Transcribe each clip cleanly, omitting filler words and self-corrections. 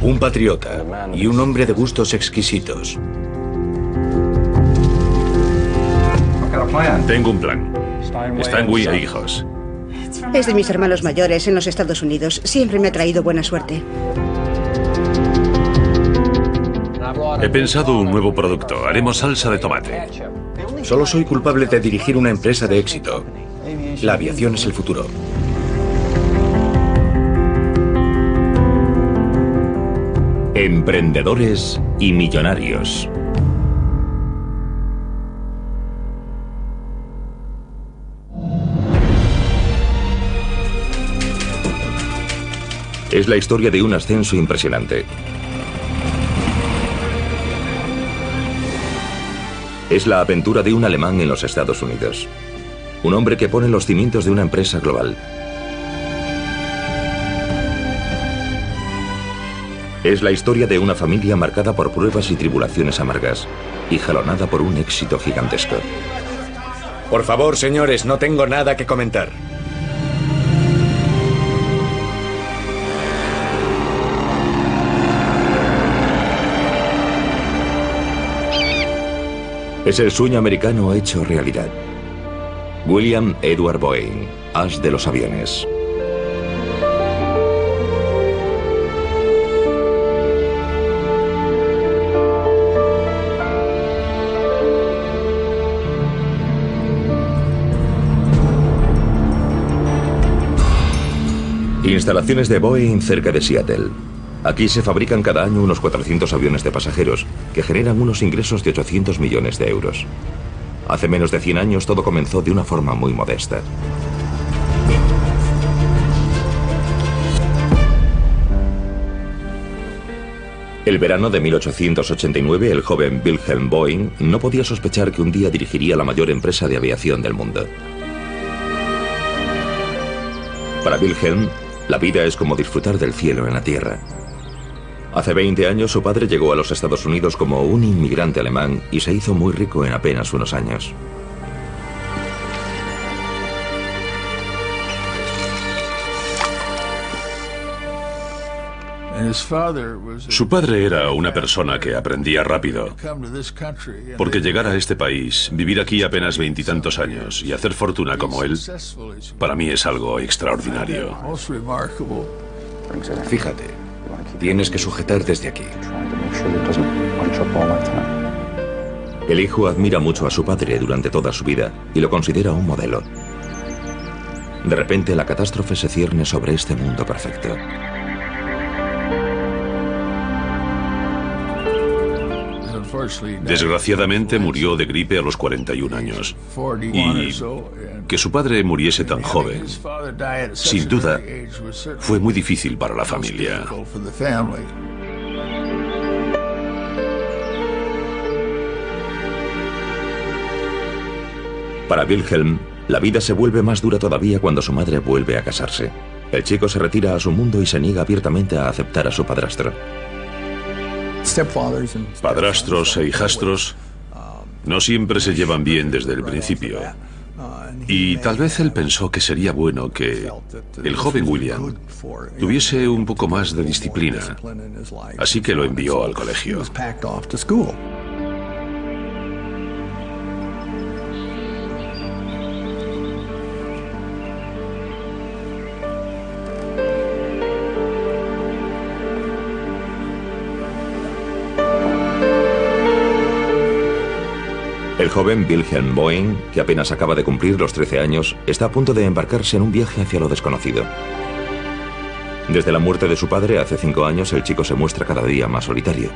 Un patriota y un hombre de gustos exquisitos. Tengo un plan. Steinway e hijos. Es de mis hermanos mayores en los Estados Unidos. Siempre me ha traído buena suerte. He pensado un nuevo producto. Haremos salsa de tomate. Solo soy culpable de dirigir una empresa de éxito. La aviación es el futuro. Emprendedores y millonarios. Es la historia de un ascenso impresionante. Es la aventura de un alemán en los Estados Unidos. Un hombre que pone los cimientos de una empresa global. Es la historia de una familia marcada por pruebas y tribulaciones amargas y jalonada por un éxito gigantesco. Por favor, señores, no tengo nada que comentar. Es el sueño americano hecho realidad. William Edward Boeing, as de los aviones. Instalaciones de Boeing cerca de Seattle. Aquí se fabrican cada año unos 400 aviones de pasajeros que generan unos ingresos de 800 millones de euros. Hace menos de 100 años todo comenzó de una forma muy modesta. El verano de 1889, el joven Wilhelm Boeing no podía sospechar que un día dirigiría la mayor empresa de aviación del mundo. Para Wilhelm, la vida es como disfrutar del cielo en la tierra. Hace 20 años su padre llegó a los Estados Unidos como un inmigrante alemán y se hizo muy rico en apenas unos años. Su padre era una persona que aprendía rápido, porque llegar a este país, vivir aquí apenas 20 y tantos años y hacer fortuna como él, para mí es algo extraordinario. Fíjate, tienes que sujetar desde aquí. El hijo admira mucho a su padre durante toda su vida y lo considera un modelo. De repente la catástrofe se cierne sobre este mundo perfecto. Desgraciadamente murió de gripe a los 41 años. Y que su padre muriese tan joven, sin duda, fue muy difícil para la familia. Para Wilhelm, la vida se vuelve más dura todavía cuando su madre vuelve a casarse. El chico se retira a su mundo y se niega abiertamente a aceptar a su padrastro. Padrastros e hijastros no siempre se llevan bien desde el principio. Y tal vez él pensó que sería bueno que el joven William tuviese un poco más de disciplina. Así que lo envió al colegio. El joven Wilhelm Boeing, que apenas acaba de cumplir los 13 años, está a punto de embarcarse en un viaje hacia lo desconocido. Desde la muerte de su padre hace 5 años, el chico se muestra cada día más solitario.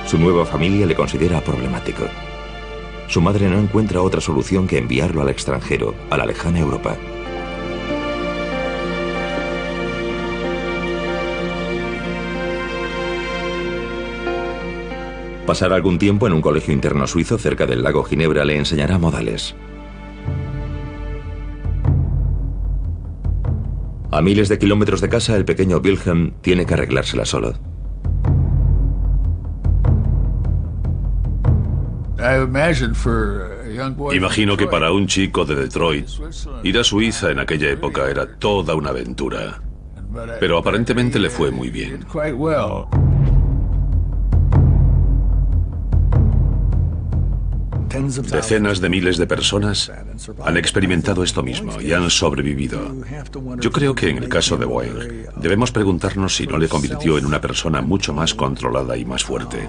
Su nueva familia le considera problemático. Su madre no encuentra otra solución que enviarlo al extranjero, a la lejana Europa. Pasar algún tiempo en un colegio interno suizo cerca del lago Ginebra le enseñará modales. A miles de kilómetros de casa, el pequeño Wilhelm tiene que arreglársela solo. Imagino que para un chico de Detroit, ir a Suiza en aquella época era toda una aventura. pero aparentemente le fue muy bien. Decenas de miles de personas han experimentado esto mismo y han sobrevivido. Yo creo que en el caso de Boeing debemos preguntarnos si no le convirtió en una persona mucho más controlada y más fuerte.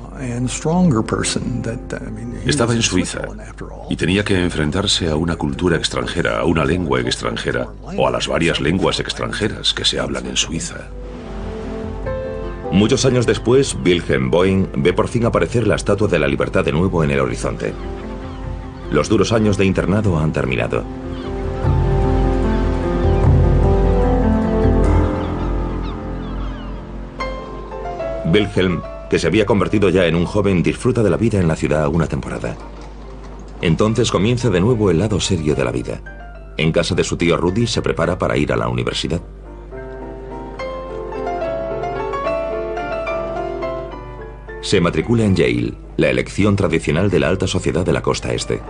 Estaba en Suiza y tenía que enfrentarse a una cultura extranjera, a una lengua extranjera o a las varias lenguas extranjeras que se hablan en Suiza. Muchos años después, Wilhelm Boeing ve por fin aparecer la Estatua de la Libertad de nuevo en el horizonte. Los duros años de internado han terminado. Wilhelm, que se había convertido ya en un joven, disfruta de la vida en la ciudad una temporada. Entonces comienza de nuevo el lado serio de la vida. En casa de su tío Rudy se prepara para ir a la universidad. Se matricula en Yale, la elección tradicional de la alta sociedad de la costa este.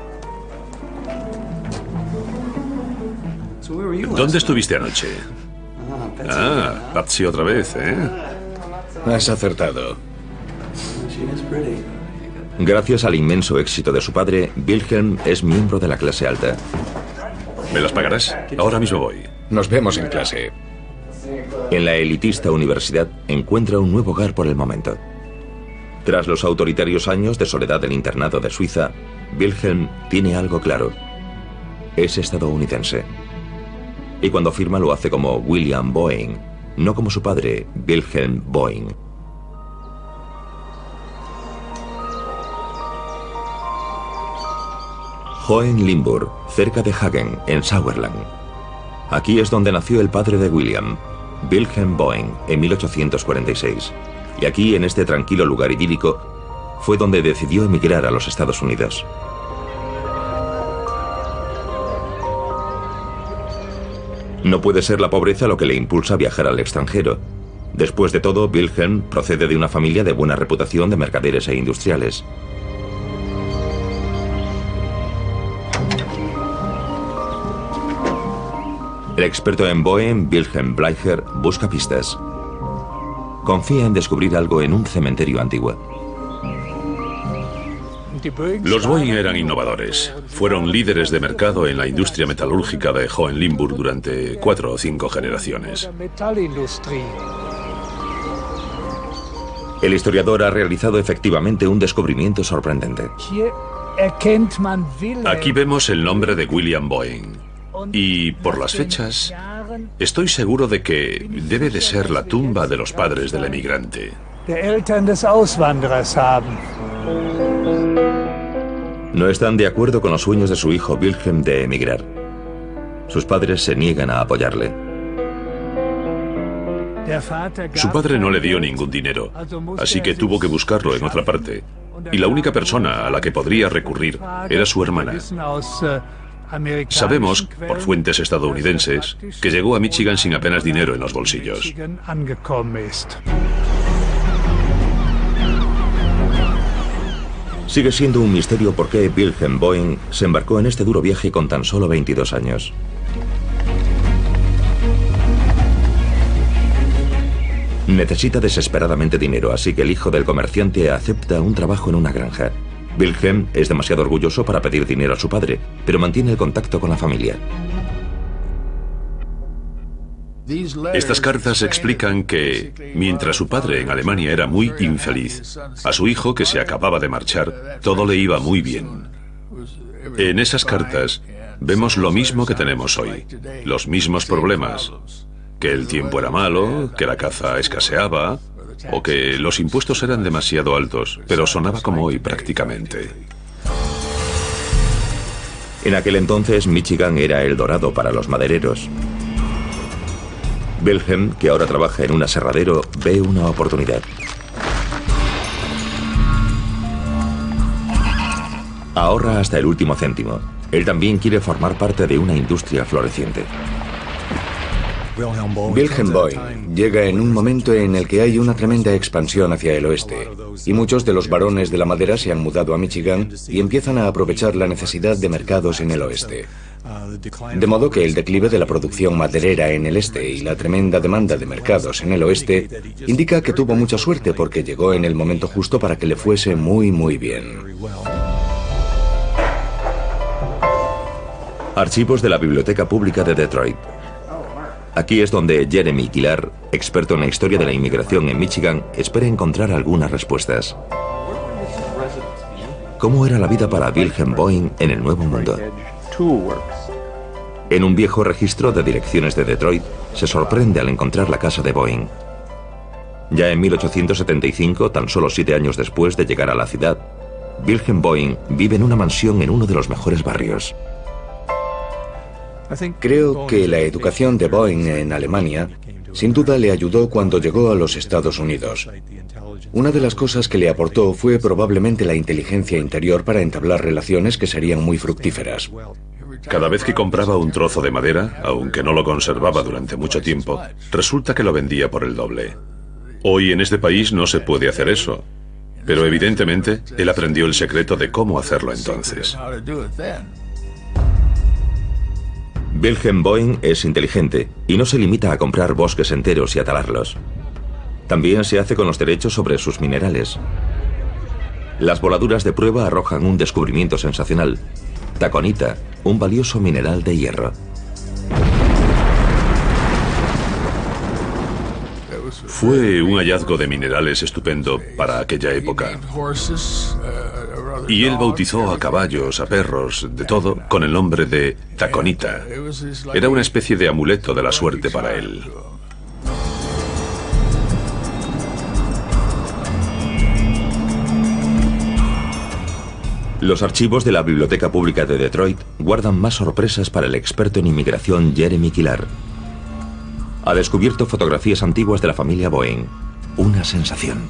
¿Dónde estuviste anoche? Ah, Patsy otra vez, ¿eh? Has acertado. Gracias al inmenso éxito de su padre, Wilhelm es miembro de la clase alta. ¿Me las pagarás? Ahora mismo voy. Nos vemos en clase. En la elitista universidad encuentra un nuevo hogar por el momento. Tras los autoritarios años de soledad del internado de Suiza, Wilhelm tiene algo claro. Es estadounidense. Y cuando firma lo hace como William Boeing, no como su padre, Wilhelm Boeing. Hohenlimburg, cerca de Hagen, en Sauerland. Aquí es donde nació el padre de William, Wilhelm Boeing, en 1846. Y aquí, en este tranquilo lugar idílico, fue donde decidió emigrar a los Estados Unidos. No puede ser la pobreza lo que le impulsa a viajar al extranjero. Después de todo, Wilhelm procede de una familia de buena reputación de mercaderes e industriales. El experto en Boeing, Wilhelm Bleicher, busca pistas. Confía en descubrir algo en un cementerio antiguo. Los Boeing eran innovadores. Fueron líderes de mercado en la industria metalúrgica de Hohenlimburg durante 4 o 5 generaciones. El historiador ha realizado efectivamente un descubrimiento sorprendente. Aquí vemos el nombre de William Boeing. Y por las fechas, estoy seguro de que debe de ser la tumba de los padres del emigrante. No están de acuerdo con los sueños de su hijo Wilhelm de emigrar. Sus padres se niegan a apoyarle. Su padre no le dio ningún dinero, así que tuvo que buscarlo en otra parte. Y la única persona a la que podría recurrir era su hermana. Sabemos, por fuentes estadounidenses, que llegó a Michigan sin apenas dinero en los bolsillos. Sigue siendo un misterio por qué Wilhelm Boeing se embarcó en este duro viaje con tan solo 22 años. Necesita desesperadamente dinero, así que el hijo del comerciante acepta un trabajo en una granja. Wilhelm es demasiado orgulloso para pedir dinero a su padre, pero mantiene el contacto con la familia. Estas cartas explican que, mientras su padre en Alemania era muy infeliz, a su hijo, que se acababa de marchar, todo le iba muy bien. En esas cartas vemos lo mismo que tenemos hoy, los mismos problemas, que el tiempo era malo, que la caza escaseaba, o que los impuestos eran demasiado altos, pero sonaba como hoy prácticamente. En aquel entonces, Michigan era el dorado para los madereros. Wilhelm, que ahora trabaja en un aserradero, ve una oportunidad. Ahorra hasta el último céntimo. Él también quiere formar parte de una industria floreciente. Wilhelm Boeing llega en un momento en el que hay una tremenda expansión hacia el oeste, y muchos de los varones de la madera se han mudado a Michigan y empiezan a aprovechar la necesidad de mercados en el oeste. De modo que el declive de la producción maderera en el este y la tremenda demanda de mercados en el oeste indica que tuvo mucha suerte porque llegó en el momento justo para que le fuese muy bien. Archivos de la Biblioteca Pública de Detroit. Aquí es donde Jeremy Kilar, experto en la historia de la inmigración en Michigan, espera encontrar algunas respuestas. ¿Cómo era la vida para Wilhelm Boeing en el Nuevo Mundo? En un viejo registro de direcciones de Detroit, se sorprende al encontrar la casa de Boeing. Ya en 1875, tan solo 7 años después de llegar a la ciudad, Wilhelm Boeing vive en una mansión en uno de los mejores barrios. Creo que la educación de Boeing en Alemania sin duda le ayudó cuando llegó a los Estados Unidos. Una de las cosas que le aportó fue probablemente la inteligencia interior para entablar relaciones que serían muy fructíferas. Cada vez que compraba un trozo de madera, aunque no lo conservaba durante mucho tiempo, resulta que lo vendía por el doble. Hoy en este país no se puede hacer eso, pero evidentemente él aprendió el secreto de cómo hacerlo entonces. Wilhelm Boeing es inteligente y no se limita a comprar bosques enteros y a talarlos. También se hace con los derechos sobre sus minerales. Las voladuras de prueba arrojan un descubrimiento sensacional: taconita, un valioso mineral de hierro. Fue un hallazgo de minerales estupendo para aquella época. Y él bautizó a caballos, a perros, de todo, con el nombre de taconita. Era una especie de amuleto de la suerte para él. Los archivos de la Biblioteca Pública de Detroit guardan más sorpresas para el experto en inmigración Jeremy Kilar. Ha descubierto fotografías antiguas de la familia Boeing. Una sensación.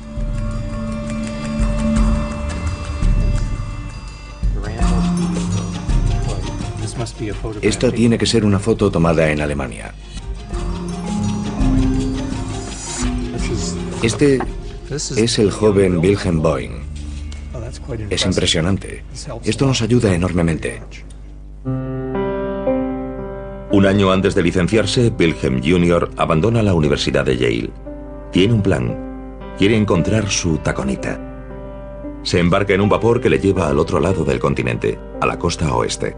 Esta tiene que ser una foto tomada en Alemania. Este es el joven Wilhelm Boeing. Es impresionante. Esto nos ayuda enormemente. Un año antes de licenciarse, Wilhelm Jr. abandona la Universidad de Yale. Tiene un plan. Quiere encontrar su taconita. Se embarca en un vapor que le lleva al otro lado del continente, a la costa oeste.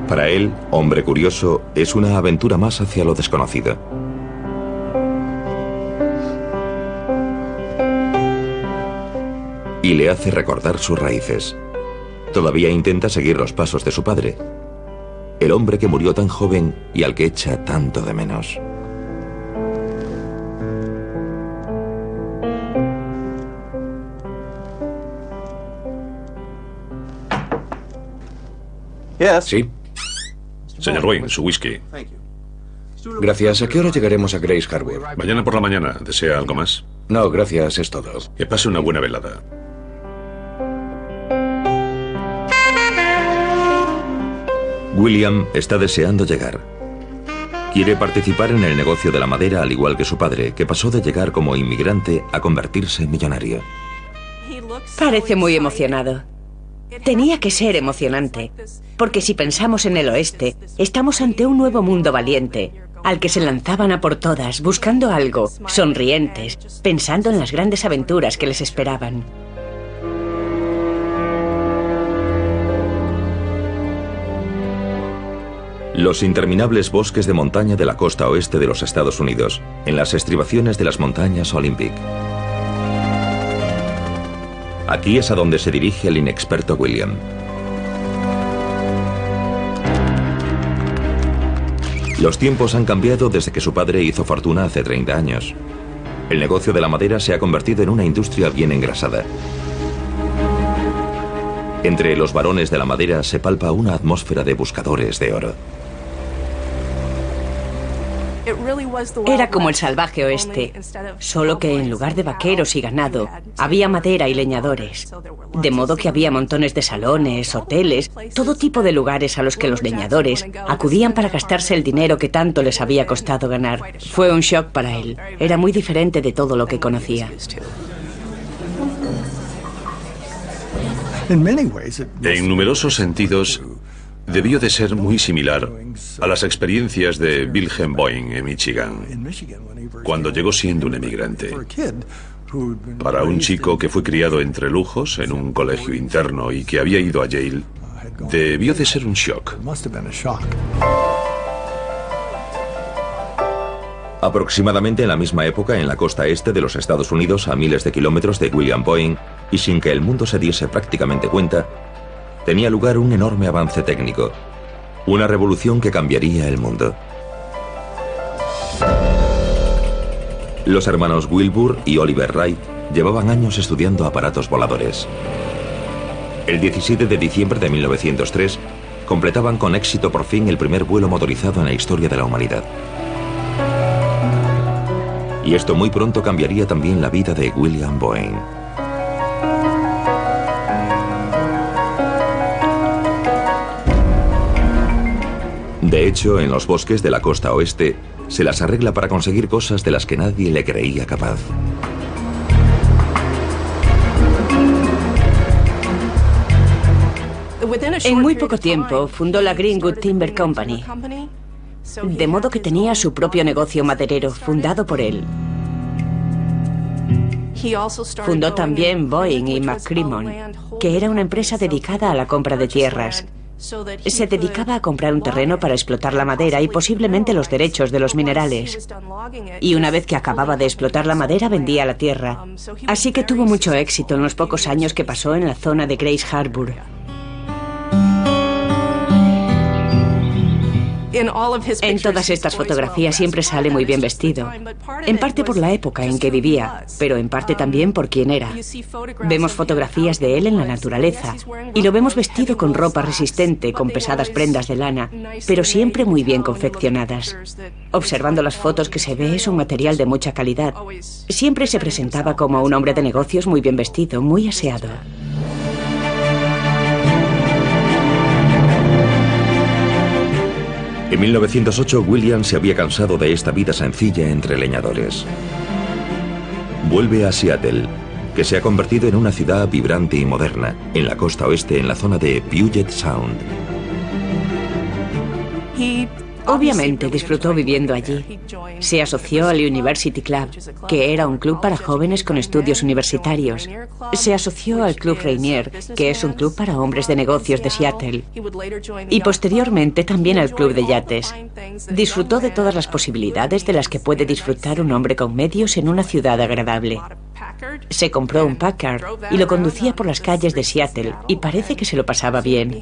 Para él, hombre curioso, es una aventura más hacia lo desconocido. Y le hace recordar sus raíces. Todavía intenta seguir los pasos de su padre, el hombre que murió tan joven y al que echa tanto de menos. Sí. Señor Boeing, su whisky. Gracias. ¿A qué hora llegaremos a Grace Harbor? Mañana por la mañana. ¿Desea algo más? No, gracias, es todo. Que pase una buena velada. William está deseando llegar. Quiere participar en el negocio de la madera al igual que su padre, que pasó de llegar como inmigrante a convertirse en millonario. Parece muy emocionado. Tenía que ser emocionante, porque si pensamos en el oeste, estamos ante un nuevo mundo valiente, al que se lanzaban a por todas, buscando algo, sonrientes, pensando en las grandes aventuras que les esperaban. Los interminables bosques de montaña de la costa oeste de los Estados Unidos, en las estribaciones de las montañas Olympic. Aquí es a donde se dirige el inexperto William. Los tiempos han cambiado desde que su padre hizo fortuna hace 30 años. El negocio de la madera se ha convertido en una industria bien engrasada. Entre los varones de la madera se palpa una atmósfera de buscadores de oro. Era como el salvaje oeste, solo que en lugar de vaqueros y ganado, había madera y leñadores. De modo que había montones de salones, hoteles, todo tipo de lugares a los que los leñadores acudían para gastarse el dinero que tanto les había costado ganar. Fue un shock para él. Era muy diferente de todo lo que conocía. En numerosos sentidos, debió de ser muy similar a las experiencias de Wilhelm Boeing en Michigan, cuando llegó siendo un emigrante. Para un chico que fue criado entre lujos en un colegio interno y que había ido a Yale, debió de ser un shock. Aproximadamente en la misma época, en la costa este de los Estados Unidos, a miles de kilómetros de William Boeing, y sin que el mundo se diese prácticamente cuenta, tenía lugar un enorme avance técnico, una revolución que cambiaría el mundo. Los hermanos Wilbur y Oliver Wright llevaban años estudiando aparatos voladores. El 17 de diciembre de 1903, completaban con éxito por fin el primer vuelo motorizado en la historia de la humanidad. Y esto muy pronto cambiaría también la vida de William Boeing. De hecho, en los bosques de la costa oeste, se las arregla para conseguir cosas de las que nadie le creía capaz. En muy poco tiempo fundó la Greenwood Timber Company, de modo que tenía su propio negocio maderero, fundado por él. Fundó también Boeing y McCrimmon, que era una empresa dedicada a la compra de tierras. Se dedicaba a comprar un terreno para explotar la madera y posiblemente los derechos de los minerales. Y una vez que acababa de explotar la madera, vendía la tierra. Así que tuvo mucho éxito en los pocos años que pasó en la zona de Grays Harbor. En todas estas fotografías siempre sale muy bien vestido, en parte por la época en que vivía, pero en parte también por quién era. Vemos fotografías de él en la naturaleza y lo vemos vestido con ropa resistente, con pesadas prendas de lana, pero siempre muy bien confeccionadas. Observando las fotos que se ve, es un material de mucha calidad. Siempre se presentaba como un hombre de negocios muy bien vestido, muy aseado. En 1908, William se había cansado de esta vida sencilla entre leñadores. Vuelve a Seattle, que se ha convertido en una ciudad vibrante y moderna, en la costa oeste, en la zona de Puget Sound. Obviamente disfrutó viviendo allí. Se asoció al University Club, que era un club para jóvenes con estudios universitarios. Se asoció al Club Rainier, que es un club para hombres de negocios de Seattle. Y posteriormente también al Club de Yates. Disfrutó de todas las posibilidades de las que puede disfrutar un hombre con medios en una ciudad agradable. Se compró un Packard y lo conducía por las calles de Seattle y parece que se lo pasaba bien.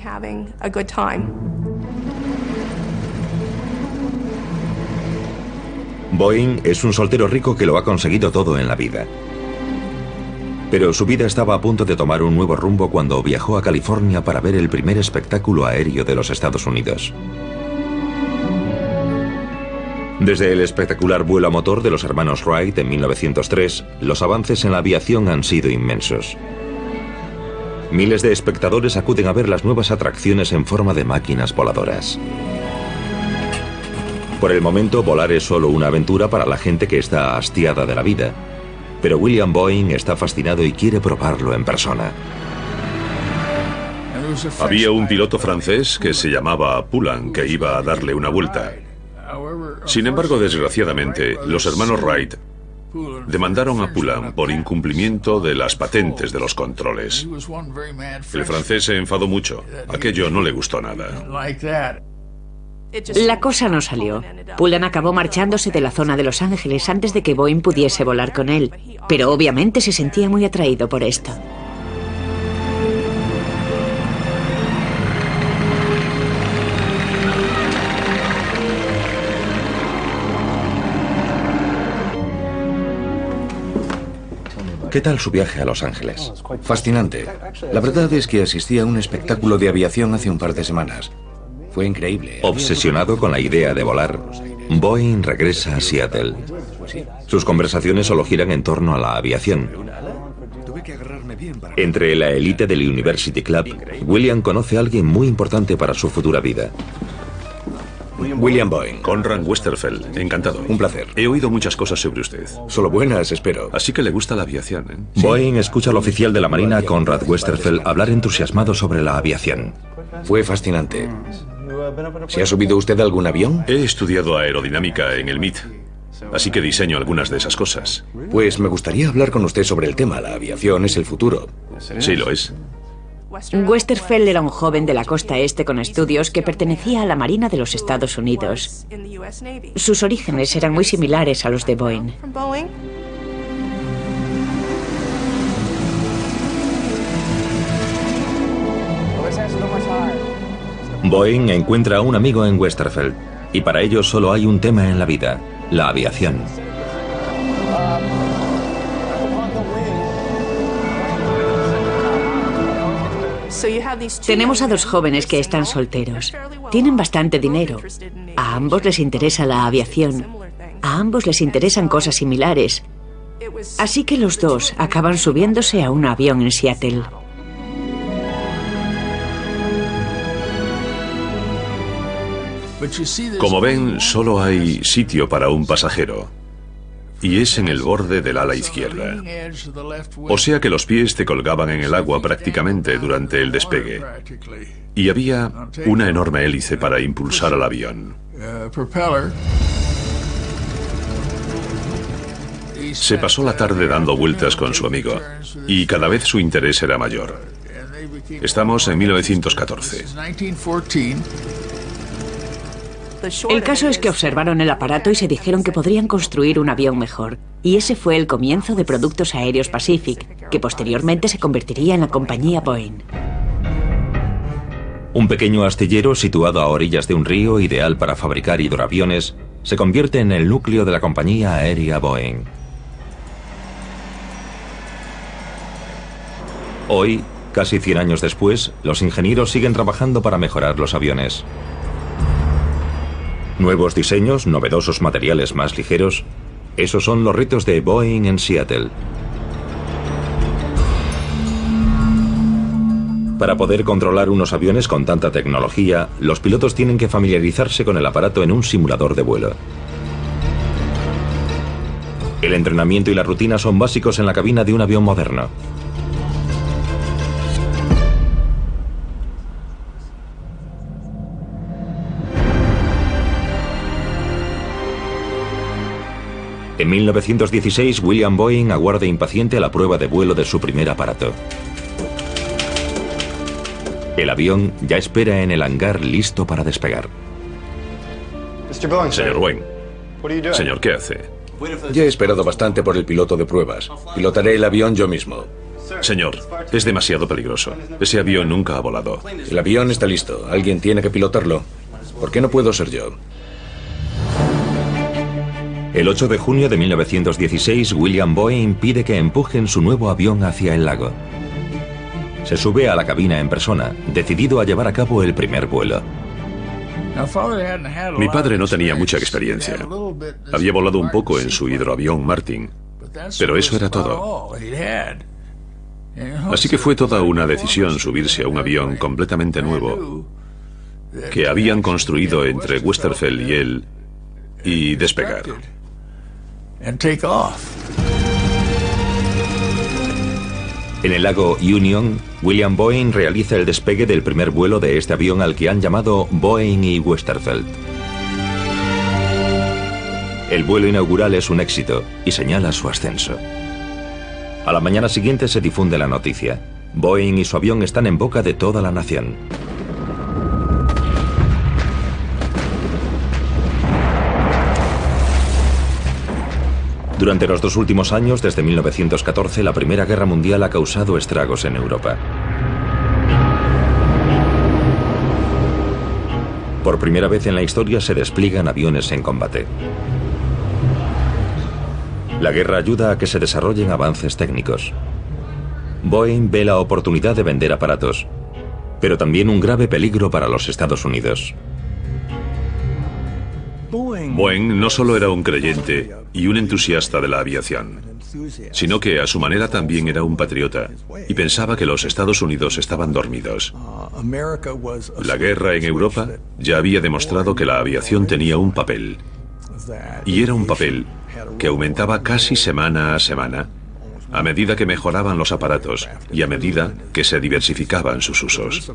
Boeing es un soltero rico que lo ha conseguido todo en la vida. Pero su vida estaba a punto de tomar un nuevo rumbo cuando viajó a California para ver el primer espectáculo aéreo de los Estados Unidos. Desde el espectacular vuelo a motor de los hermanos Wright en 1903, los avances en la aviación han sido inmensos. Miles de espectadores acuden a ver las nuevas atracciones en forma de máquinas voladoras. Por el momento, volar es solo una aventura para la gente que está hastiada de la vida. Pero William Boeing está fascinado y quiere probarlo en persona. Había un piloto francés que se llamaba Poulan que iba a darle una vuelta. Sin embargo, desgraciadamente, los hermanos Wright demandaron a Poulan por incumplimiento de las patentes de los controles. El francés se enfadó mucho. Aquello no le gustó nada. La cosa no salió. Poulan acabó marchándose de la zona de Los Ángeles antes de que Boeing pudiese volar con él, pero obviamente se sentía muy atraído por esto. ¿Qué tal su viaje a Los Ángeles? Fascinante. La verdad es que asistí a un espectáculo de aviación hace un par de semanas. Fue increíble. Obsesionado con la idea de volar, Boeing regresa a Seattle. Sus conversaciones solo giran en torno a la aviación. Entre la élite del University Club, William conoce a alguien muy importante para su futura vida. William Boeing. Conrad Westerfeld, encantado. Un placer. He oído muchas cosas sobre usted. Solo buenas, espero. Así que le gusta la aviación, ¿eh? Boeing escucha al oficial de la Marina, Conrad Westerfeld, hablar entusiasmado sobre la aviación. Fue fascinante. ¿Se ha subido usted a algún avión? He estudiado aerodinámica en el MIT, así que diseño algunas de esas cosas. Pues me gustaría hablar con usted sobre el tema. La aviación es el futuro. Sí, lo es. Westerfeld era un joven de la costa este con estudios que pertenecía a la Marina de los Estados Unidos. Sus orígenes eran muy similares a los de Boeing. Boeing encuentra a un amigo en Westerfeld, y para ellos solo hay un tema en la vida: la aviación. Tenemos a dos jóvenes que están solteros. Tienen bastante dinero. A ambos les interesa la aviación. A ambos les interesan cosas similares. Así que los dos acaban subiéndose a un avión en Seattle. Como ven, solo hay sitio para un pasajero. Y es en el borde del ala izquierda. O sea que los pies te colgaban en el agua prácticamente durante el despegue. Y había una enorme hélice para impulsar al avión. Se pasó la tarde dando vueltas con su amigo, y cada vez su interés era mayor. Estamos en 1914. El caso es que observaron el aparato y se dijeron que podrían construir un avión mejor. Y ese fue el comienzo de Productos Aéreos Pacific, que posteriormente se convertiría en la compañía Boeing. Un pequeño astillero situado a orillas de un río, ideal para fabricar hidroaviones, se convierte en el núcleo de la compañía aérea Boeing. Hoy, casi 100 años después, los ingenieros siguen trabajando para mejorar los aviones. Nuevos diseños, novedosos materiales más ligeros, esos son los retos de Boeing en Seattle. Para poder controlar unos aviones con tanta tecnología, los pilotos tienen que familiarizarse con el aparato en un simulador de vuelo. El entrenamiento y la rutina son básicos en la cabina de un avión moderno. En 1916, William Boeing aguarda impaciente la prueba de vuelo de su primer aparato. El avión ya espera en el hangar listo para despegar. Señor Boeing. Señor, ¿qué hace? Ya he esperado bastante por el piloto de pruebas. Pilotaré el avión yo mismo. Señor, es demasiado peligroso. Ese avión nunca ha volado. El avión está listo. Alguien tiene que pilotarlo. ¿Por qué no puedo ser yo? El 8 de junio de 1916, William Boeing pide que empujen su nuevo avión hacia el lago. Se sube a la cabina en persona, decidido a llevar a cabo el primer vuelo. Mi padre no tenía mucha experiencia. Había volado un poco en su hidroavión Martin, pero eso era todo. Así que fue toda una decisión subirse a un avión completamente nuevo que habían construido entre Westerfeld y él y despegar. En el lago Union, William Boeing realiza el despegue del primer vuelo de este avión al que han llamado Boeing y Westerfeld. El vuelo inaugural es un éxito y señala su ascenso. A la mañana siguiente se difunde la noticia. Boeing y su avión están en boca de toda la nación. Durante los 2 últimos años, desde 1914, la Primera Guerra Mundial ha causado estragos en Europa. Por primera vez en la historia se despliegan aviones en combate. La guerra ayuda a que se desarrollen avances técnicos. Boeing ve la oportunidad de vender aparatos, pero también un grave peligro para los Estados Unidos. Boeing no solo era un creyente y un entusiasta de la aviación, sino que a su manera también era un patriota y pensaba que los Estados Unidos estaban dormidos. La guerra en Europa ya había demostrado que la aviación tenía un papel, y era un papel que aumentaba casi semana a semana a medida que mejoraban los aparatos y a medida que se diversificaban sus usos.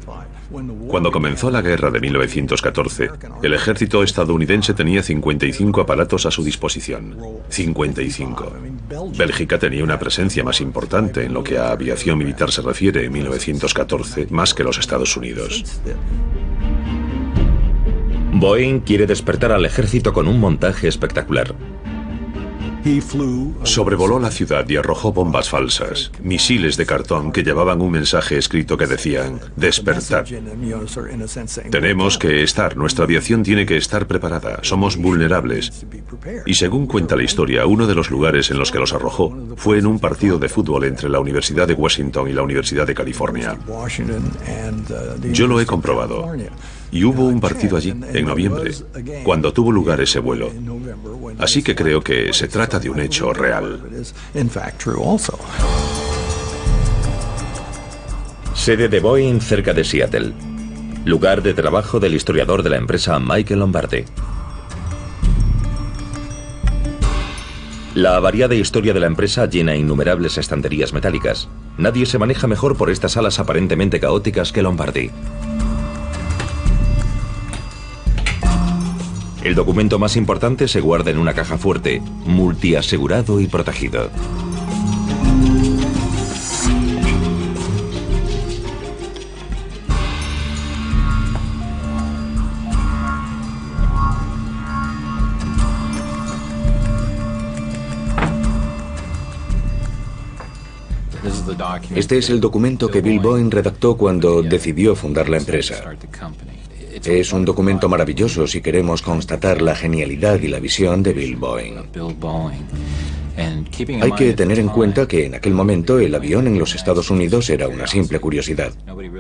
Cuando comenzó la guerra de 1914, el ejército estadounidense tenía 55 aparatos a su disposición. 55. Bélgica tenía una presencia más importante en lo que a aviación militar se refiere en 1914, más que los Estados Unidos. Boeing quiere despertar al ejército con un montaje espectacular. Sobrevoló la ciudad y arrojó bombas falsas, misiles de cartón que llevaban un mensaje escrito que decían: despertad. Tenemos que estar, nuestra aviación tiene que estar preparada, somos vulnerables. Y según cuenta la historia, uno de los lugares en los que los arrojó fue en un partido de fútbol entre la Universidad de Washington y la Universidad de California. Yo lo he comprobado. Y hubo un partido allí, en noviembre, cuando tuvo lugar ese vuelo. Así que creo que se trata de un hecho real. Sede de Boeing cerca de Seattle. Lugar de trabajo del historiador de la empresa Michael Lombardi. La variada historia de la empresa llena innumerables estanterías metálicas. Nadie se maneja mejor por estas salas aparentemente caóticas que Lombardi. El documento más importante se guarda en una caja fuerte, multiasegurado y protegido. Este es el documento que Bill Boeing redactó cuando decidió fundar la empresa. Es un documento maravilloso si queremos constatar la genialidad y la visión de Bill Boeing. Hay que tener en cuenta que en aquel momento el avión en los Estados Unidos era una simple curiosidad.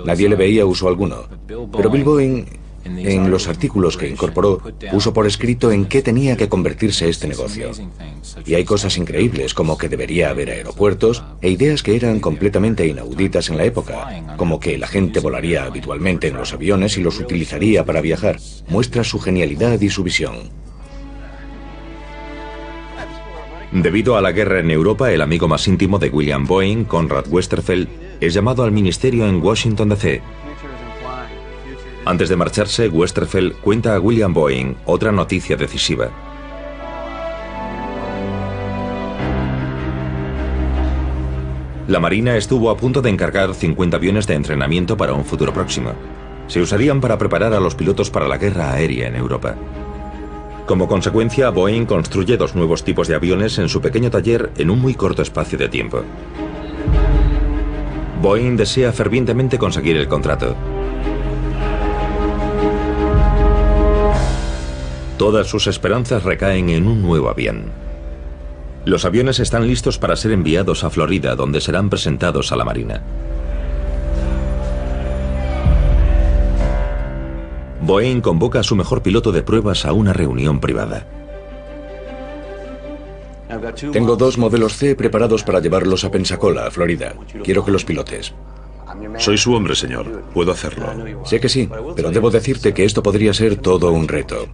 Nadie le veía uso alguno. Pero Bill Boeing, en los artículos que incorporó, puso por escrito en qué tenía que convertirse este negocio. Y hay cosas increíbles, como que debería haber aeropuertos, e ideas que eran completamente inauditas en la época, como que la gente volaría habitualmente en los aviones y los utilizaría para viajar. Muestra su genialidad y su visión. Debido a la guerra en Europa, el amigo más íntimo de William Boeing, Conrad Westerfeld, es llamado al ministerio en Washington, D.C. Antes de marcharse, Westerfeld cuenta a William Boeing otra noticia decisiva. La Marina estuvo a punto de encargar 50 aviones de entrenamiento para un futuro próximo. Se usarían para preparar a los pilotos para la guerra aérea en Europa. Como consecuencia, Boeing construye 2 nuevos tipos de aviones en su pequeño taller en un muy corto espacio de tiempo. Boeing desea fervientemente conseguir el contrato. Todas sus esperanzas recaen en un nuevo avión. Los aviones están listos para ser enviados a Florida, donde serán presentados a la Marina. Boeing convoca a su mejor piloto de pruebas a una reunión privada. Tengo 2 modelos C preparados para llevarlos a Pensacola, Florida. Quiero que los pilotes. Soy su hombre, señor. Puedo hacerlo. Sé que sí, pero debo decirte que esto podría ser todo un reto.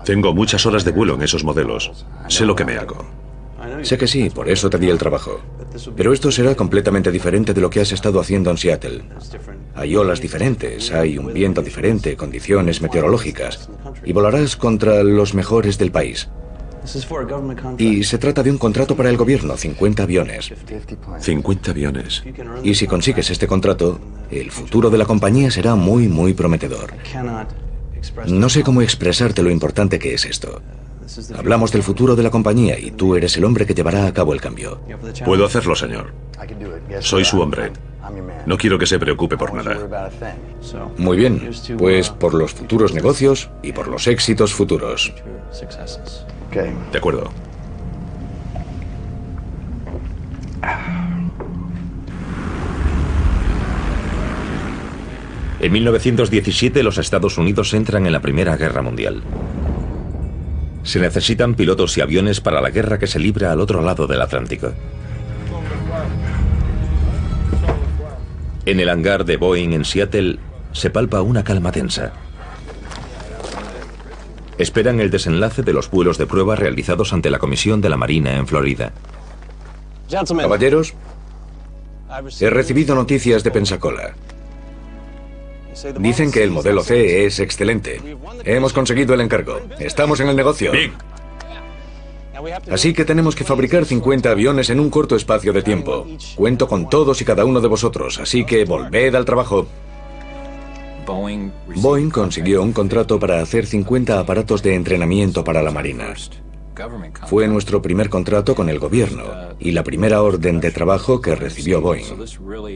Tengo muchas horas de vuelo en esos modelos. Sé lo que me hago. Sé que sí, por eso te di el trabajo. Pero esto será completamente diferente de lo que has estado haciendo en Seattle. Hay olas diferentes, hay un viento diferente, condiciones meteorológicas. Y volarás contra los mejores del país. Y se trata de un contrato para el gobierno, 50 aviones. 50 aviones. Y si consigues este contrato, el futuro de la compañía será muy, muy prometedor. No sé cómo expresarte lo importante que es esto. Hablamos del futuro de la compañía y tú eres el hombre que llevará a cabo el cambio. Puedo hacerlo, señor. Soy su hombre. No quiero que se preocupe por nada. Muy bien, pues por los futuros negocios y por los éxitos futuros. De acuerdo. En 1917 los Estados Unidos entran en la Primera Guerra Mundial. Se necesitan pilotos y aviones para la guerra que se libra al otro lado del Atlántico. En el hangar de Boeing en Seattle se palpa una calma tensa. Esperan el desenlace de los vuelos de prueba realizados ante la Comisión de la Marina en Florida. Caballeros, he recibido noticias de Pensacola. Dicen que el modelo C es excelente. Hemos conseguido el encargo. Estamos en el negocio. Bien. Así que tenemos que fabricar 50 aviones en un corto espacio de tiempo. Cuento con todos y cada uno de vosotros, así que volved al trabajo. Boeing consiguió un contrato para hacer 50 aparatos de entrenamiento para la Marina. Fue nuestro primer contrato con el gobierno y la primera orden de trabajo que recibió Boeing.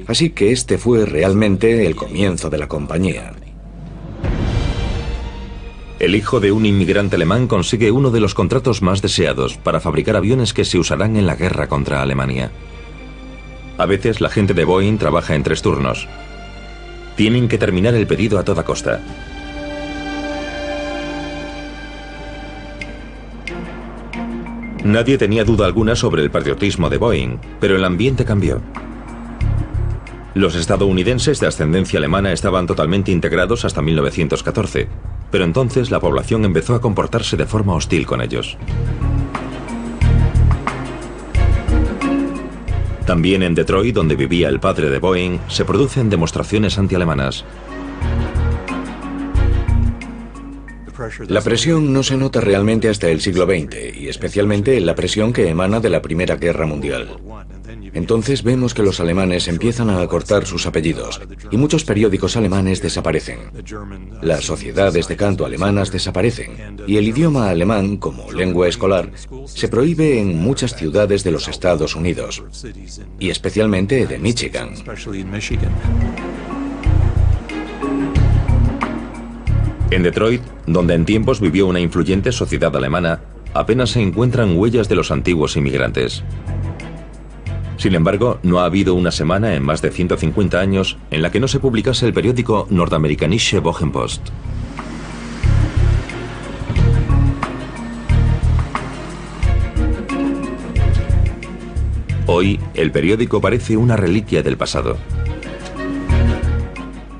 Así que este fue realmente el comienzo de la compañía. El hijo de un inmigrante alemán consigue uno de los contratos más deseados para fabricar aviones que se usarán en la guerra contra Alemania. A veces la gente de Boeing trabaja en 3 turnos. Tienen que terminar el pedido a toda costa. Nadie tenía duda alguna sobre el patriotismo de Boeing, pero el ambiente cambió. Los estadounidenses de ascendencia alemana estaban totalmente integrados hasta 1914, pero entonces la población empezó a comportarse de forma hostil con ellos. También en Detroit, donde vivía el padre de Boeing, se producen demostraciones antialemanas. La presión no se nota realmente hasta el siglo XX, y especialmente la presión que emana de la Primera Guerra Mundial. Entonces vemos que los alemanes empiezan a acortar sus apellidos, y muchos periódicos alemanes desaparecen. Las sociedades de canto alemanas desaparecen, y el idioma alemán, como lengua escolar, se prohíbe en muchas ciudades de los Estados Unidos, y especialmente de Michigan. En Detroit, donde en tiempos vivió una influyente sociedad alemana, apenas se encuentran huellas de los antiguos inmigrantes. Sin embargo, no ha habido una semana en más de 150 años en la que no se publicase el periódico Nordamerikanische Wochenpost. Hoy, el periódico parece una reliquia del pasado.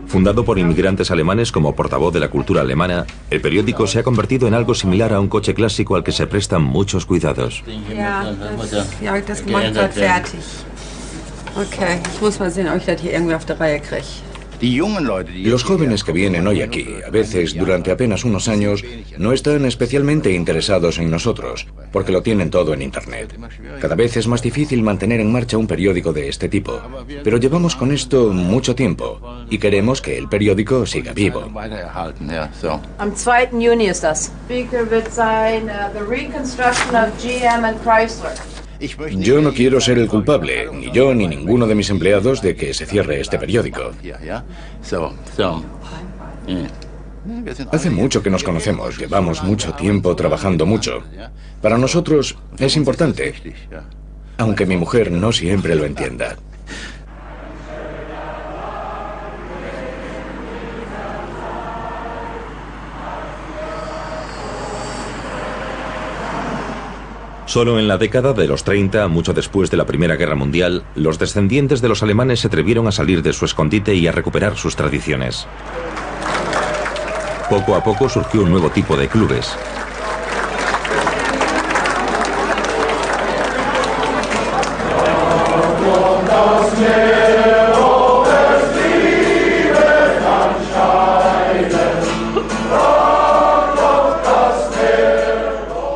Fundado por inmigrantes alemanes como portavoz de la cultura alemana, el periódico se ha convertido en algo similar a un coche clásico al que se prestan muchos cuidados. Das gemacht wird fertig. Okay, ich muss mal sehen, ob ich das hier irgendwie auf die Reihe kriege. Los jóvenes que vienen hoy aquí, a veces durante apenas unos años, no están especialmente interesados en nosotros, porque lo tienen todo en Internet. Cada vez es más difícil mantener en marcha un periódico de este tipo, pero llevamos con esto mucho tiempo y queremos que el periódico siga vivo. Am 2. Juni ist das. Speaker wird sein the reconstruction of GM and Chrysler. Yo no quiero ser el culpable, ni yo ni ninguno de mis empleados, de que se cierre este periódico. Hace mucho que nos conocemos, llevamos mucho tiempo trabajando mucho. Para nosotros es importante, aunque mi mujer no siempre lo entienda. Solo en la década de los 30, mucho después de la Primera Guerra Mundial, los descendientes de los alemanes se atrevieron a salir de su escondite y a recuperar sus tradiciones. Poco a poco surgió un nuevo tipo de clubes.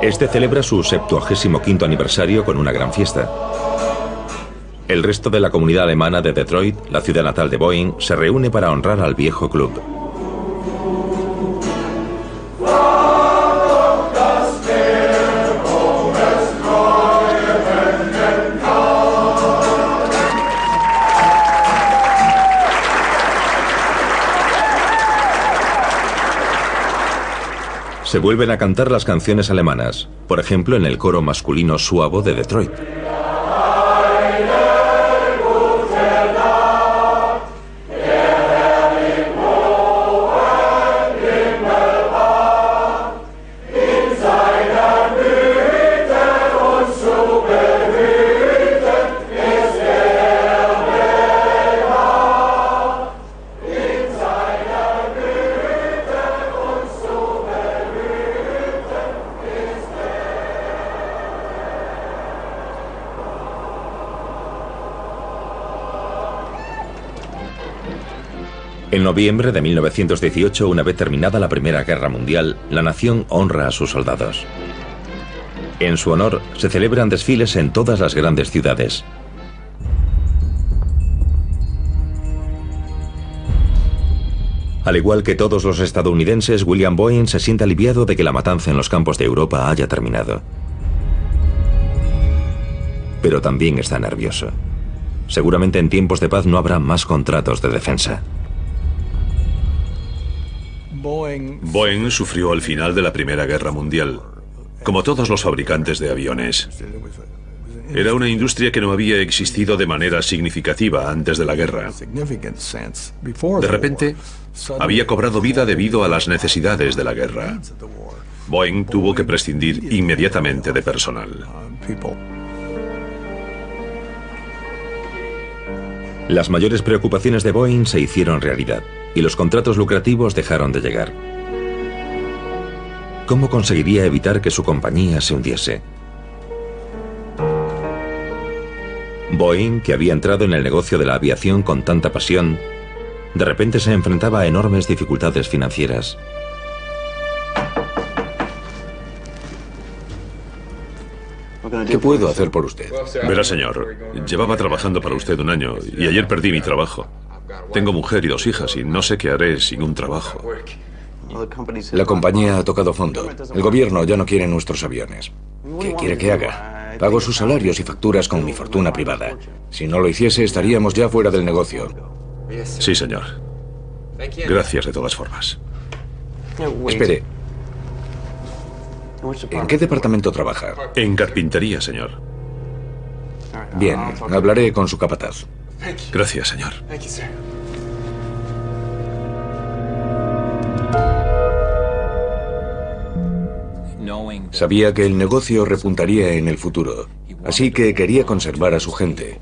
Este celebra su 75º aniversario con una gran fiesta. El resto de la comunidad alemana de Detroit, la ciudad natal de Boeing, se reúne para honrar al viejo club. Se vuelven a cantar las canciones alemanas, por ejemplo en el coro masculino suavo de Detroit. En noviembre de 1918, una vez terminada la Primera Guerra Mundial, la nación honra a sus soldados. En su honor, se celebran desfiles en todas las grandes ciudades. Al igual que todos los estadounidenses, William Boeing se siente aliviado de que la matanza en los campos de Europa haya terminado. Pero también está nervioso. Seguramente en tiempos de paz no habrá más contratos de defensa. Boeing sufrió al final de la Primera Guerra Mundial, como todos los fabricantes de aviones. Era una industria que no había existido de manera significativa antes de la guerra. De repente, había cobrado vida debido a las necesidades de la guerra. Boeing tuvo que prescindir inmediatamente de personal. Las mayores preocupaciones de Boeing se hicieron realidad y los contratos lucrativos dejaron de llegar. ¿Cómo conseguiría evitar que su compañía se hundiese? Boeing, que había entrado en el negocio de la aviación con tanta pasión, de repente se enfrentaba a enormes dificultades financieras. ¿Qué puedo hacer por usted? Verá, señor, llevaba trabajando para usted un año y ayer perdí mi trabajo. Tengo mujer y 2 hijas y no sé qué haré sin un trabajo. La compañía ha tocado fondo. El gobierno ya no quiere nuestros aviones. ¿Qué quiere que haga? Pago sus salarios y facturas con mi fortuna privada. Si no lo hiciese, estaríamos ya fuera del negocio. Sí, señor. Gracias de todas formas. Espere. ¿En qué departamento trabaja? En carpintería, señor. Bien, hablaré con su capataz. Gracias, señor. Sabía que el negocio repuntaría en el futuro, así que quería conservar a su gente.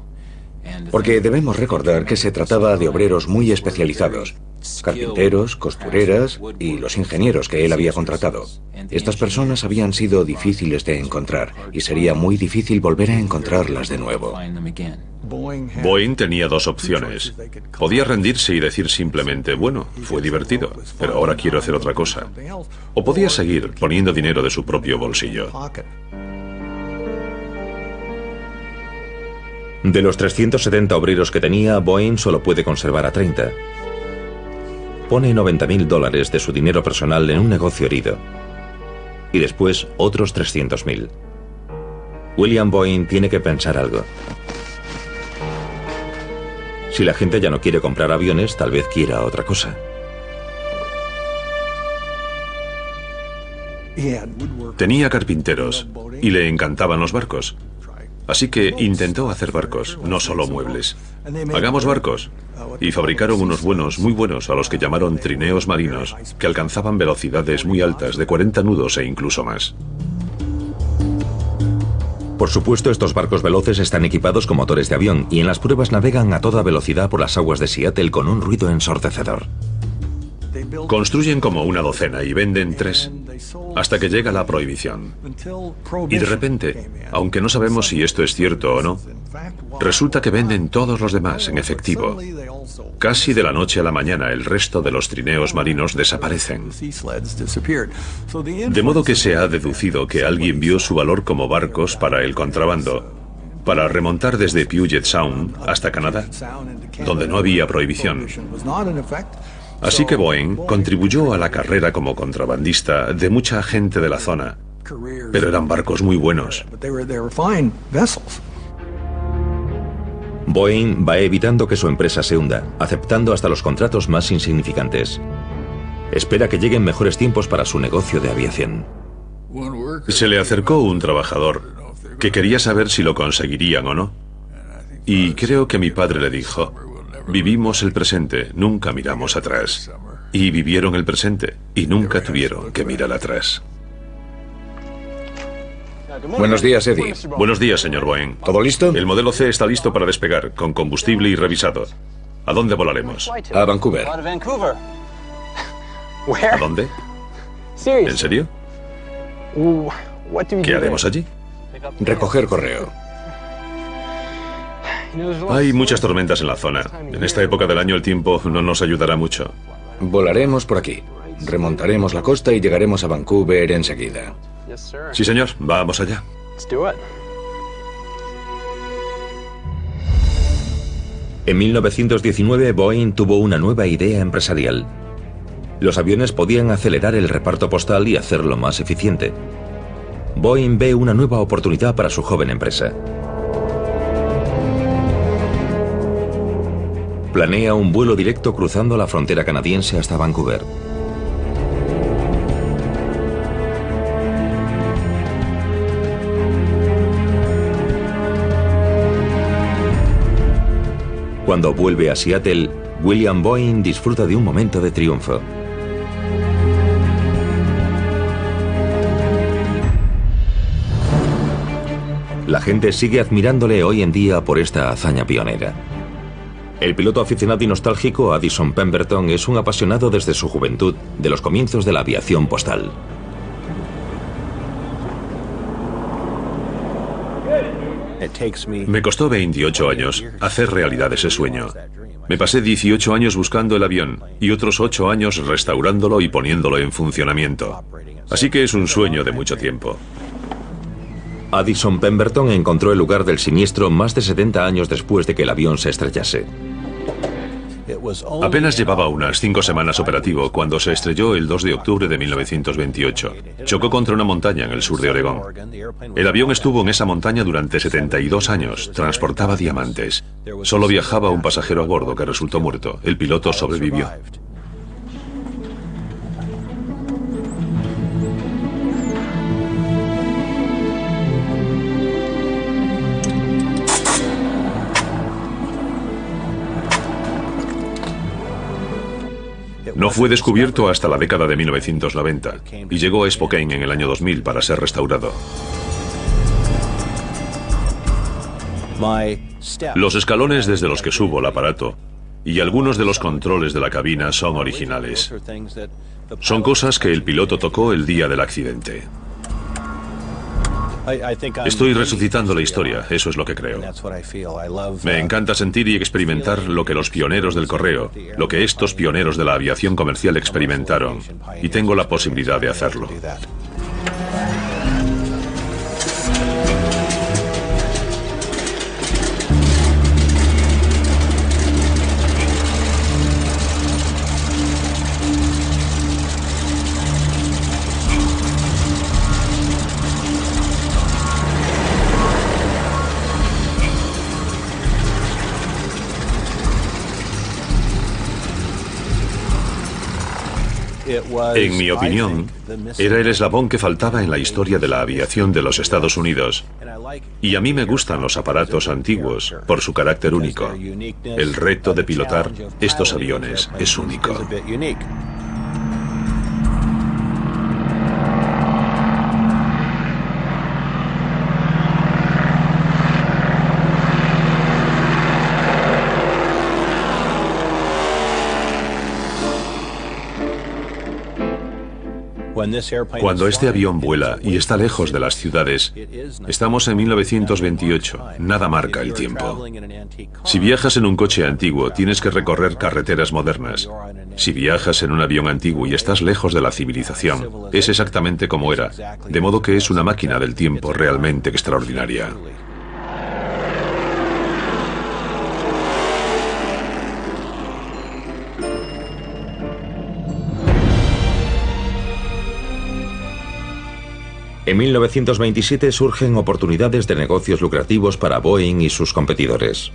Porque debemos recordar que se trataba de obreros muy especializados, carpinteros, costureras y los ingenieros que él había contratado. Estas personas habían sido difíciles de encontrar y sería muy difícil volver a encontrarlas de nuevo. Boeing tenía 2 opciones. Podía rendirse y decir simplemente, bueno, fue divertido, pero ahora quiero hacer otra cosa. O podía seguir poniendo dinero de su propio bolsillo. De los 370 obreros que tenía, Boeing solo puede conservar a 30. Pone $90.000 de su dinero personal en un negocio herido. Y después otros 300.000. William Boeing tiene que pensar algo. Si la gente ya no quiere comprar aviones, tal vez quiera otra cosa. Tenía carpinteros y le encantaban los barcos. Así que intentó hacer barcos, no solo muebles. Hagamos barcos. Y fabricaron unos buenos, muy buenos, a los que llamaron trineos marinos, que alcanzaban velocidades muy altas, de 40 nudos e incluso más. Por supuesto, estos barcos veloces están equipados con motores de avión y en las pruebas navegan a toda velocidad por las aguas de Seattle con un ruido ensordecedor. Construyen como una docena y venden 3, hasta que llega la prohibición. Y de repente, aunque no sabemos si esto es cierto o no, resulta que venden todos los demás en efectivo. Casi de la noche a la mañana el resto de los trineos marinos desaparecen. De modo que se ha deducido que alguien vio su valor como barcos para el contrabando, para remontar desde Puget Sound hasta Canadá, donde no había prohibición. Así que Boeing contribuyó a la carrera como contrabandista de mucha gente de la zona, pero eran barcos muy buenos. Boeing va evitando que su empresa se hunda, aceptando hasta los contratos más insignificantes. Espera que lleguen mejores tiempos para su negocio de aviación. Se le acercó un trabajador que quería saber si lo conseguirían o no. Y creo que mi padre le dijo: vivimos el presente, nunca miramos atrás. Y vivieron el presente y nunca tuvieron que mirar atrás. Buenos días, Eddie. Buenos días, señor Boeing. ¿Todo listo? El modelo C está listo para despegar, con combustible y revisado. ¿A dónde volaremos? A Vancouver. ¿A dónde? ¿En serio? ¿Qué haremos allí? Recoger correo. Hay muchas tormentas en la zona. En esta época del año el tiempo no nos ayudará mucho. Volaremos por aquí. Remontaremos la costa y llegaremos a Vancouver enseguida. Sí, señor. Vamos allá. En 1919, Boeing tuvo una nueva idea empresarial. Los aviones podían acelerar el reparto postal y hacerlo más eficiente. Boeing ve una nueva oportunidad para su joven empresa. Planea un vuelo directo cruzando la frontera canadiense hasta Vancouver. Cuando vuelve a Seattle, William Boeing disfruta de un momento de triunfo. La gente sigue admirándole hoy en día por esta hazaña pionera. El piloto aficionado y nostálgico Addison Pemberton es un apasionado desde su juventud de los comienzos de la aviación postal. Me costó 28 años hacer realidad ese sueño. Me pasé 18 años buscando el avión y otros 8 años restaurándolo y poniéndolo en funcionamiento. Así que es un sueño de mucho tiempo. Addison Pemberton encontró el lugar del siniestro más de 70 años después de que el avión se estrellase. Apenas llevaba unas 5 semanas operativo cuando se estrelló el 2 de octubre de 1928. Chocó contra una montaña en el sur de Oregón. El avión estuvo en esa montaña durante 72 años. Transportaba diamantes. Solo viajaba un pasajero a bordo que resultó muerto. El piloto sobrevivió. No fue descubierto hasta la década de 1990 y llegó a Spokane en el año 2000 para ser restaurado. Los escalones desde los que subo el aparato y algunos de los controles de la cabina son originales. Son cosas que el piloto tocó el día del accidente. Estoy resucitando la historia, eso es lo que creo. Me encanta sentir y experimentar lo que los pioneros del correo, lo que estos pioneros de la aviación comercial experimentaron, y tengo la posibilidad de hacerlo. En mi opinión, era el eslabón que faltaba en la historia de la aviación de los Estados Unidos. Y a mí me gustan los aparatos antiguos por su carácter único. El reto de pilotar estos aviones es único. Cuando este avión vuela y está lejos de las ciudades, estamos en 1928, nada marca el tiempo. Si viajas en un coche antiguo, tienes que recorrer carreteras modernas. Si viajas en un avión antiguo y estás lejos de la civilización, es exactamente como era, de modo que es una máquina del tiempo realmente extraordinaria. En 1927 surgen oportunidades de negocios lucrativos para Boeing y sus competidores.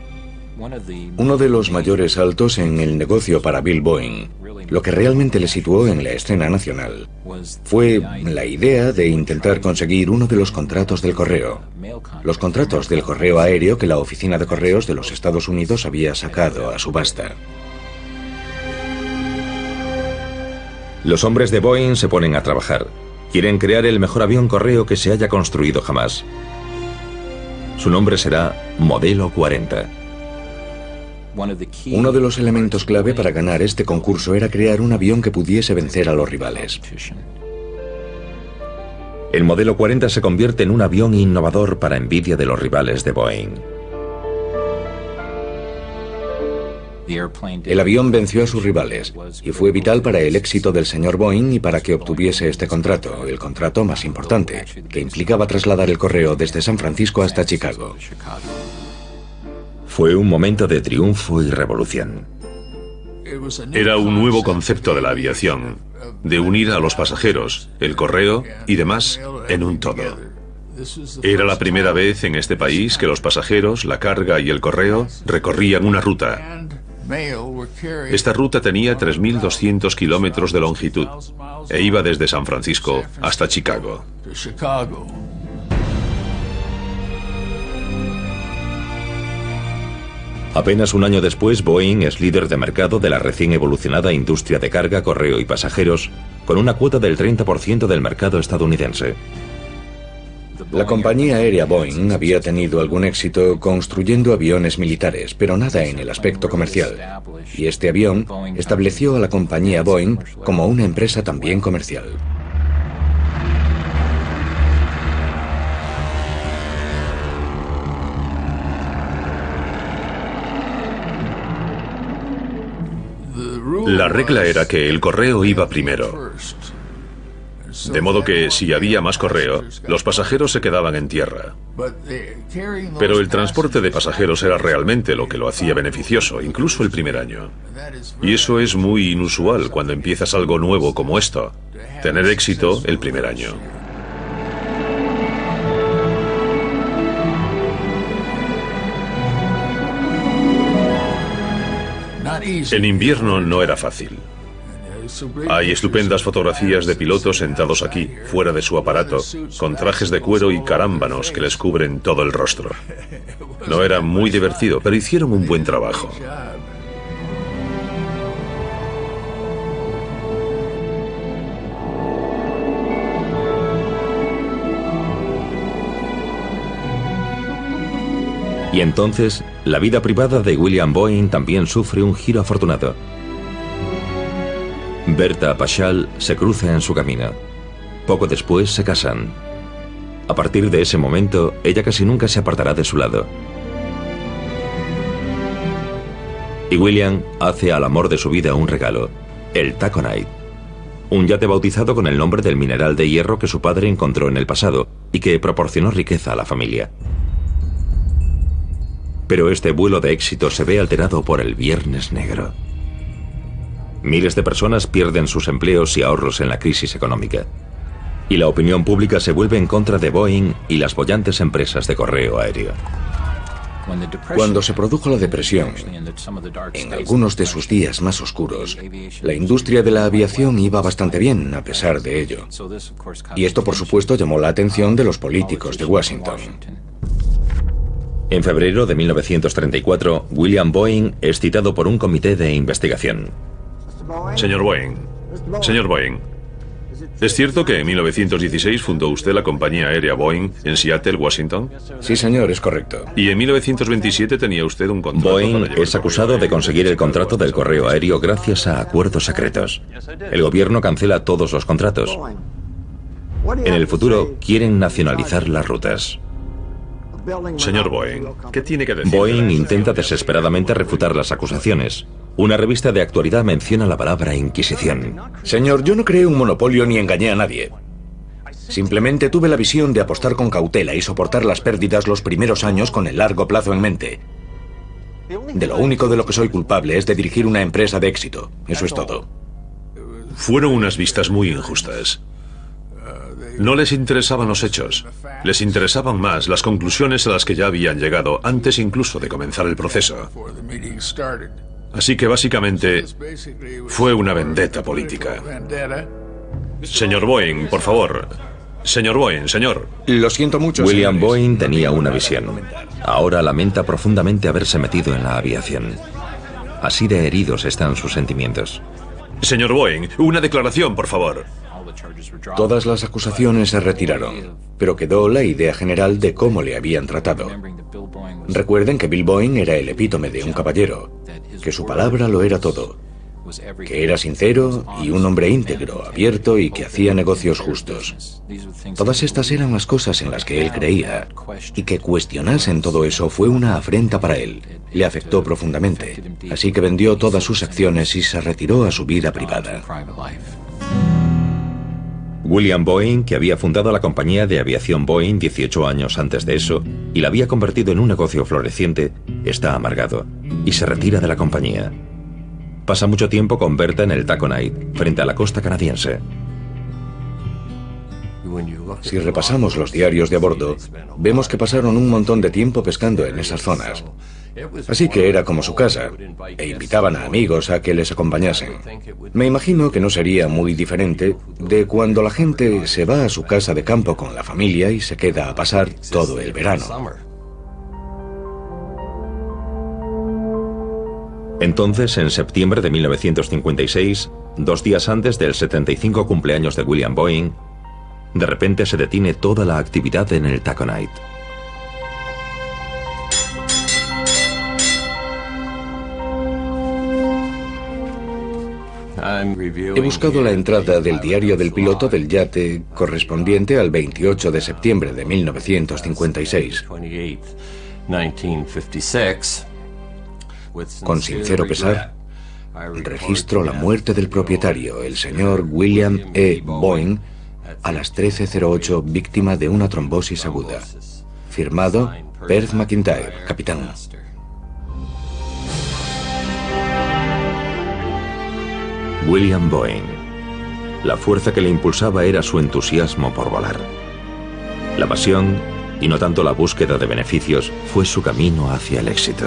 Uno de los mayores saltos en el negocio para Bill Boeing, lo que realmente le situó en la escena nacional, fue la idea de intentar conseguir uno de los contratos del correo. Los contratos del correo aéreo que la Oficina de Correos de los Estados Unidos había sacado a subasta. Los hombres de Boeing se ponen a trabajar. Quieren crear el mejor avión correo que se haya construido jamás. Su nombre será Modelo 40. Uno de los elementos clave para ganar este concurso era crear un avión que pudiese vencer a los rivales. El Modelo 40 se convierte en un avión innovador para envidia de los rivales de Boeing. El avión venció a sus rivales y fue vital para el éxito del señor Boeing y para que obtuviese este contrato, el contrato más importante, que implicaba trasladar el correo desde San Francisco hasta Chicago. Fue un momento de triunfo y revolución. Era un nuevo concepto de la aviación, de unir a los pasajeros, el correo y demás en un todo. Era la primera vez en este país que los pasajeros, la carga y el correo recorrían una ruta. Esta ruta tenía 3.200 kilómetros de longitud e iba desde San Francisco hasta Chicago. Apenas un año después, Boeing es líder de mercado de la recién evolucionada industria de carga, correo y pasajeros, con una cuota del 30% del mercado estadounidense. La compañía aérea Boeing había tenido algún éxito construyendo aviones militares, pero nada en el aspecto comercial. Y este avión estableció a la compañía Boeing como una empresa también comercial. La regla era que el correo iba primero. De modo que si había más correo, los pasajeros se quedaban en tierra. Pero el transporte de pasajeros era realmente lo que lo hacía beneficioso, incluso el primer año. Y eso es muy inusual cuando empiezas algo nuevo como esto, tener éxito el primer año. En invierno no era fácil. Hay estupendas fotografías de pilotos sentados aquí, fuera de su aparato, con trajes de cuero y carámbanos que les cubren todo el rostro. No era muy divertido, pero hicieron un buen trabajo. Y entonces, la vida privada de William Boeing también sufre un giro afortunado. Berta Paschal se cruza en su camino. Poco después se casan. A partir de ese momento, ella casi nunca se apartará de su lado. Y William hace al amor de su vida un regalo, el Taconite. Un yate bautizado con el nombre del mineral de hierro que su padre encontró en el pasado y que proporcionó riqueza a la familia. Pero este vuelo de éxito se ve alterado por el Viernes Negro. Miles de personas pierden sus empleos y ahorros en la crisis económica. Y la opinión pública se vuelve en contra de Boeing y las bollantes empresas de correo aéreo. Cuando se produjo la depresión, en algunos de sus días más oscuros, la industria de la aviación iba bastante bien a pesar de ello. Y esto, por supuesto, llamó la atención de los políticos de Washington. En febrero de 1934, William Boeing es citado por un comité de investigación. Señor Boeing, ¿es cierto que en 1916 fundó usted la compañía aérea Boeing en Seattle, Washington? Sí, señor, es correcto. ¿Y en 1927 tenía usted un contrato? Boeing es acusado de conseguir el contrato del correo aéreo gracias a acuerdos secretos. El gobierno cancela todos los contratos. En el futuro, quieren nacionalizar las rutas. Señor Boeing, ¿qué tiene que decir? Boeing intenta desesperadamente refutar las acusaciones. Una revista de actualidad menciona la palabra Inquisición. Señor, yo no creé un monopolio ni engañé a nadie. Simplemente tuve la visión de apostar con cautela y soportar las pérdidas los primeros años con el largo plazo en mente. De lo único de lo que soy culpable es de dirigir una empresa de éxito. Eso es todo. Fueron unas vistas muy injustas. No les interesaban los hechos. Les interesaban más las conclusiones a las que ya habían llegado antes incluso de comenzar el proceso. Así que básicamente fue una vendetta política. Señor Boeing, por favor. Señor Boeing, señor. Lo siento mucho. William Boeing tenía una visión. Ahora lamenta profundamente haberse metido en la aviación. Así de heridos están sus sentimientos. Señor Boeing, una declaración, por favor. Todas las acusaciones se retiraron, pero quedó la idea general de cómo le habían tratado. Recuerden que Bill Boeing era el epítome de un caballero, que su palabra lo era todo, que era sincero y un hombre íntegro, abierto y que hacía negocios justos. Todas estas eran las cosas en las que él creía, y que cuestionasen todo eso fue una afrenta para él. Le afectó profundamente, así que vendió todas sus acciones y se retiró a su vida privada. William Boeing, que había fundado la compañía de aviación Boeing 18 años antes de eso y la había convertido en un negocio floreciente, está amargado y se retira de la compañía. Pasa mucho tiempo con Berta en el Taconite, frente a la costa canadiense. Si repasamos los diarios de a bordo, vemos que pasaron un montón de tiempo pescando en esas zonas. Así que era como su casa, e invitaban a amigos a que les acompañasen. Me imagino que no sería muy diferente de cuando la gente se va a su casa de campo con la familia y se queda a pasar todo el verano. Entonces, en septiembre de 1956, 2 días antes del 75 cumpleaños de William Boeing, de repente se detiene toda la actividad en el Taconite. He buscado la entrada del diario del piloto del yate correspondiente al 28 de septiembre de 1956. Con sincero pesar, registro la muerte del propietario, el señor William E. Boeing, a las 13:08, víctima de una trombosis aguda. Firmado Perth McIntyre, capitán. William Boeing. La fuerza que le impulsaba era su entusiasmo por volar. La pasión, y no tanto la búsqueda de beneficios, fue su camino hacia el éxito.